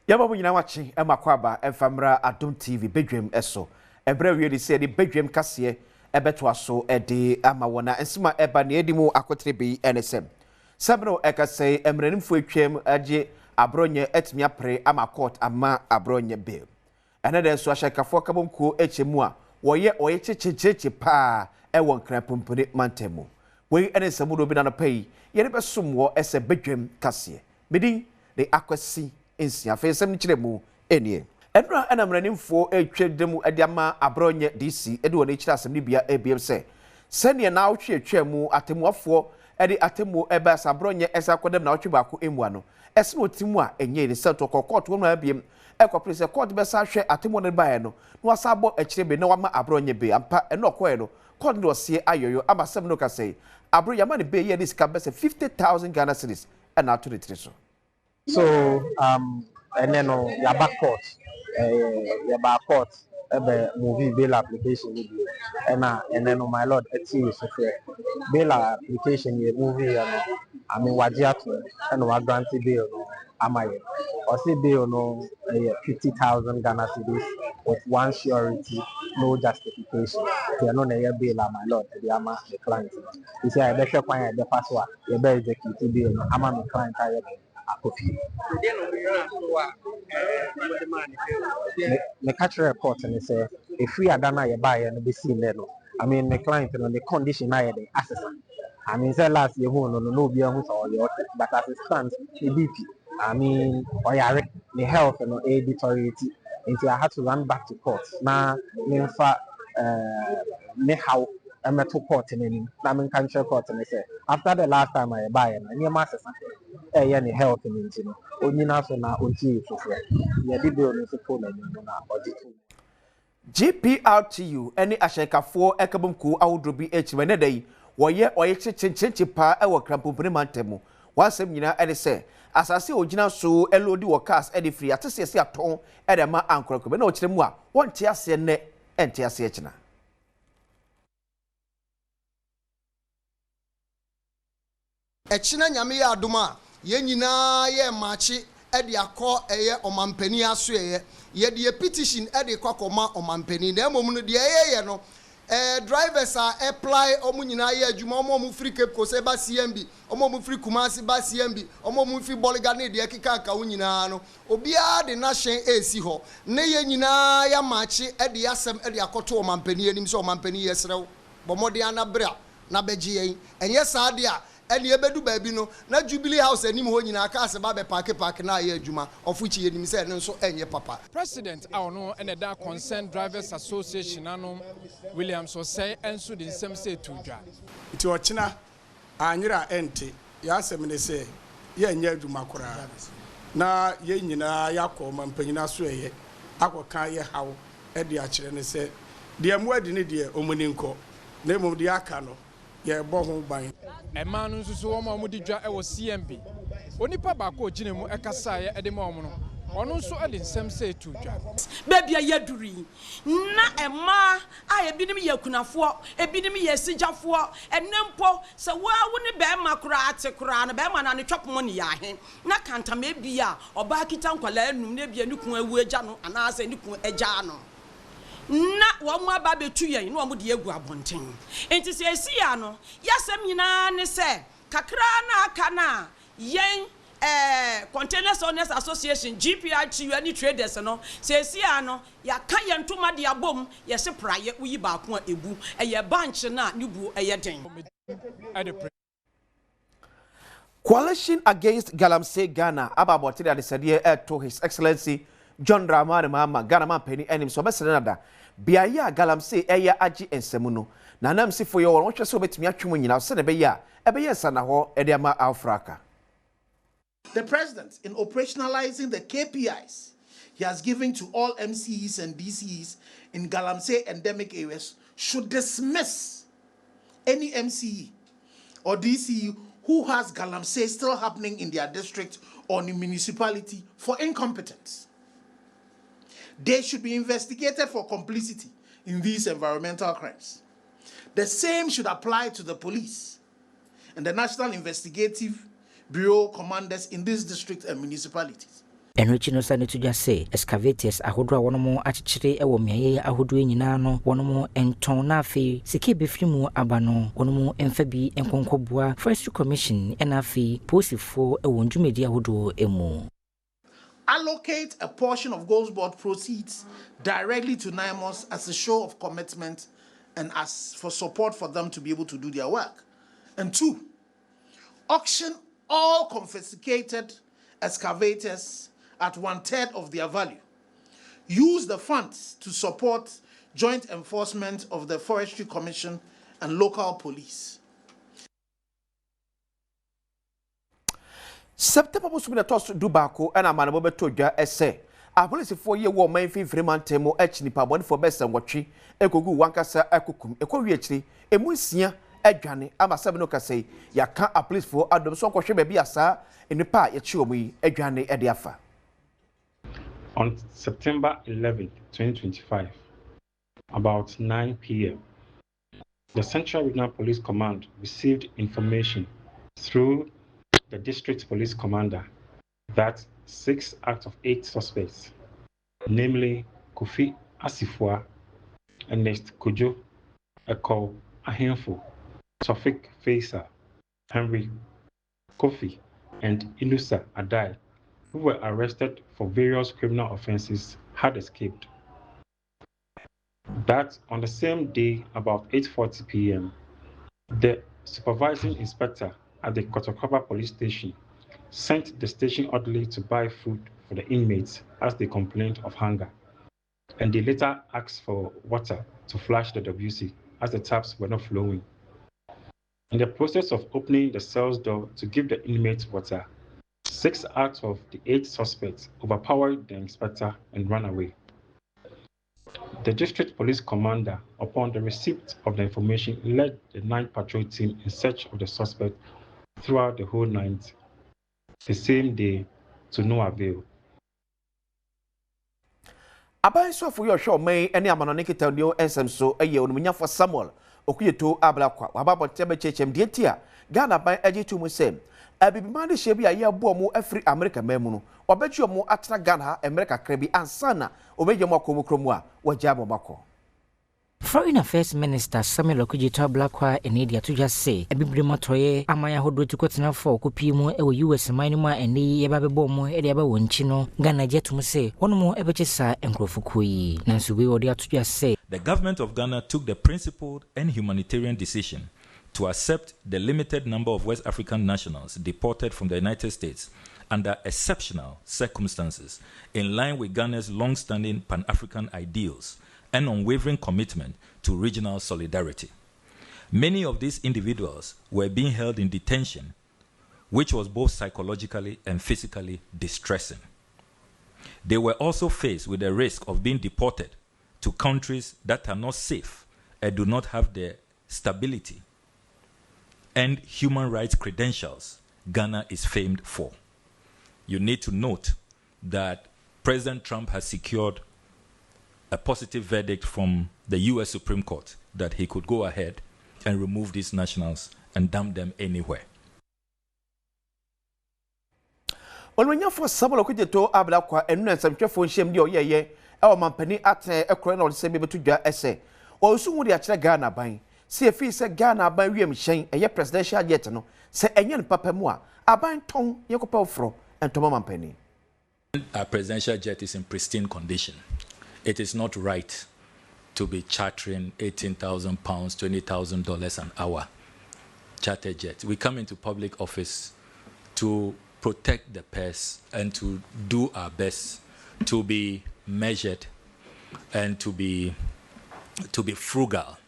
Yababu nyina wachi emakwaba efamra Adom TV Badwam eso ebre wi say the Badwam kase ebeto aso ede ama wona ensima eba na edimu akotrebe NSM sabno ekase emranimfo atwam age Abronye etimi apre ama court ama Abronye bail enede so ahyekafo kabonko echemu a woye chechecheche pa ewon krapompone mantemu we NSM do bi na no pai yene besomwo ese Badwam kase medin de akwasi insia fesem chiremu enie enra enamranimfo etwedemu adiama Abronye DC ede wona chira asem bia abm se na awtwe atwemu atemuafo ede atemu ebas Abronye esa kodem na awtwe baako emu ano ese no timu a enye ne seto court wonu abm ekopre court besa hwe atemu ne bae no no asabo achirebe na wama Abronye be ampa eno koe no court no sie ayoyo amasem no kase Abronye ma ne be ye dis ka besa 50,000 Ghana cedis na to the treso. So and then your back court, movie bail application and then my lord it's bail application ye movie I mean wajiatu and wa grant bail no amaye or say bail no 50,000 Ghana cedis with one surety, no justification. They are not a bail my lord the ama the client. You say I better find the password, you better execute bail no ama my client the catch report and they say if we are done I buy and be seen there. I mean the client on the condition I the assessment. I mean say last year no be who saw your but as it stands the BP. I mean or the health and editoriality until I had to run back to court. Now in fact me how I'm at court in Namin country court and they say after the last time I buy and your master any health in Onina so na onti so ya di bill no so phone na audit GPRTU any ahyekafo ekabomku awodrobi echiwe ne dai woye chechecheche pa ewo krampopene mantemu wansem nyina ede se asase ogina so elodi wo cars ede free atese aton ede ma ankorakobe na okiremu a wonte ase ne ente ase echina echina nyame ya adoma ye nyina ye machi ede akọ eye omampani aso ye de petition ede kwakoma omampani na emom no de ye no drivers are apply omu nyina ye adwuma omu free Cape Coast ba CMB omu free Kumasi ba CMB omu free Bolga na de akika aka wo nyina no obia de na hyen esi ho ne ye nyina ya machi ede asem ede akoto omampani anim so omampani ye serew bomode anabra na beje yen enye saade a eni ebedu baabi no na Jubilee House anim ho nyina aka ase ba be park na ye adwuma ofuchi yenim se ne nso enye papa President awono ene da Concerned Drivers Association anom Williams so say enso de nsem se tudwa ti ochina anyira ente ya asem ne se ye enye adwuma kora na ye nyina yakọ mampanyina so eye akoka ye hawo e de akire ne se de mu adi ne de omuni nko na emom de aka no ye bo ho ban ema no nsusu wo ma di dwa e wo CMB onipa ba ko gine mu ekasa ye ede ma omo no ono nso ade nsem se tudwa bebia yaduri na ema a ebinim yakunafo ebinim yesigafo enempo se wa woni be makura ate kura na be ma na ne twapom ne yahe na kanta me bia oba kita nkwala anum na bia ne kun awu agya no ana ase ne kun agya no na wo ma ba betu yen na wo de egu abonten enti se esi ya no yasem nyina ne se kakra na aka na yen Containers Owners Association GPRTU any traders no se esi ya no ya ka ye ntoma de abom ye se praye uyi ba ko ebu eye bunch na ne bu eye den Coalition Against Galamsey Ghana ababoti de sede to His Excellency John Dramani Mahama Ghana man penny enim so besenada bia ya Galamsey eya agi ensemu no na nam sifo ye won hwese obetimi atwemo nyina se ne be ya ebe ye sana ho ede ama Africa. The president, in operationalizing the KPIs he has given to all MCEs and DCEs in Galamsey endemic areas, should dismiss any MCE or DCE who has Galamsey still happening in their district or in municipality for incompetence. They should be investigated for complicity in these environmental crimes. The same should apply to the police and the National Investigative Bureau commanders in this district and municipalities. Enrichi no sane to just say excavators ahodo a wono mo akyekere e wo meaye ahodo nyina no wono mo enton na afi sike befrimu aba no wono mo emfa bi enkonkoboa Forestry Commission and afi posifo e wo ndwumedi ahodo emu. Allocate a portion of Goals Board proceeds directly to NIMOS as a show of commitment and as for support for them to be able to do their work. And 2, auction all confiscated excavators at 1/3 of their value. Use the funds to support joint enforcement of the Forestry Commission and local police. September was when I tossed Dubako and a man over to Ja essay. A police for ye war main fee Freeman Temo Echnipa one for best and watchy, Ekogu Wankasa Ekokum, Ekowiatri, a Musia, Edjani, Ama Sabinoka say, ya can't a police for Adom so baby asa in the part yet show me Edjani Ediafa. On September 11, 2025, about 9 p.m., the Central Regional Police Command received information through the District Police Commander that 6 out of 8 suspects, namely Kofi Asifua, Ernest Kojo, Eko Ahemfo, Tofik Faisal, Henry Kofi, and Inusa Adai, who were arrested for various criminal offenses, had escaped. That on the same day, about 8:40 p.m., the supervising inspector at the Kotokoba police station sent the station orderly to buy food for the inmates as they complained of hunger, and they later asked for water to flush the WC as the taps were not flowing. In the process of opening the cell's door to give the inmates water, 6 out of the 8 suspects overpowered the inspector and ran away. The district police commander, upon the receipt of the information, led the night patrol team in search of the suspect throughout the whole night, the same day, to no avail. Aban so for your show may any amanoniki tell you and so a year when for Samuel, Okuyeto Ablakwa, about Tebe Chechem Dietia, Ghana by Eji to Musem. I be demanded she be a year bomo every American memono, or bet you more atra Ghana, America Krebi and Sana, obey your Moko Mukromwa, or Jabo Mako. Foreign Affairs Minister Samuel Okuyeto Ablakwa and India to just say, a bibrima toye, Amaya Hodo to Kotina for Kupimo, a US minima and the Yababe Bomo, Ediaba Wonchino, Ghana Jetum say, one more Ebechesa and Crofukui. Nancy we order to just say, the government of Ghana took the principled and humanitarian decision to accept the limited number of West African nationals deported from the United States under exceptional circumstances, in line with Ghana's long-standing Pan-African ideals and unwavering commitment to regional solidarity. Many of these individuals were being held in detention, which was both psychologically and physically distressing. They were also faced with the risk of being deported to countries that are not safe and do not have the stability and human rights credentials Ghana is famed for. You need to note that President Trump has secured a positive verdict from the US Supreme Court that he could go ahead and remove these nationals and dump them anywhere. When you for Samuel Okuyeto Ablakwa and some phone shame your ye, our mampani at a crown on same to your essay, or soon would the Ghana buying. See if he said Ghana by William Shane, a year presidential yet no, say a young papa moi, a buying tongue, Yoko Fro, and Toma Mampany. Our presidential jet is in pristine condition. It is not right to be chartering £18,000, $20,000 an hour charter jet. We come into public office to protect the purse and to do our best to be measured and to be frugal.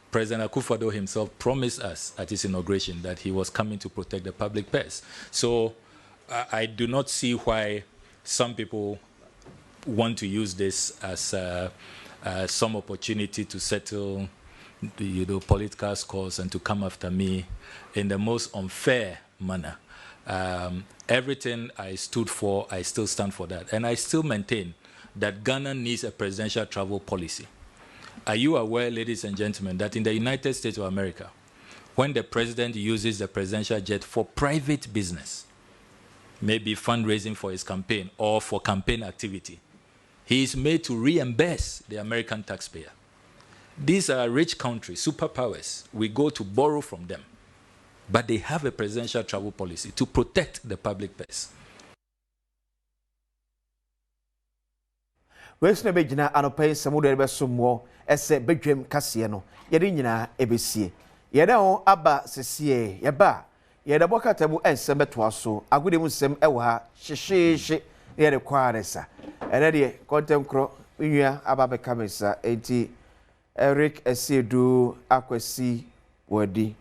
President Akufo-Addo himself promised us at his inauguration that he was coming to protect the public purse. So I do not see why some people want to use this as some opportunity to settle political scores and to come after me in the most unfair manner. Everything I stood for, I still stand for that. And I still maintain that Ghana needs a presidential travel policy. Are you aware, ladies and gentlemen, that in the United States of America, when the president uses the presidential jet for private business, maybe fundraising for his campaign or for campaign activity, he is made to reimburse the American taxpayer. These are rich countries, superpowers. We go to borrow from them. But they have a presidential travel policy to protect the public purse. Wesna bejina anopai samudo ebe somwo ese bedwem kase no yede nyina ebesie yede ho aba sesie yeba yede bokatabu ensem beto aso agode mu nsem ewo ha hyehyeehye yede kwaresa ene de content kro nwua aba be kamesa enti Eric Esiedu akwasi wadi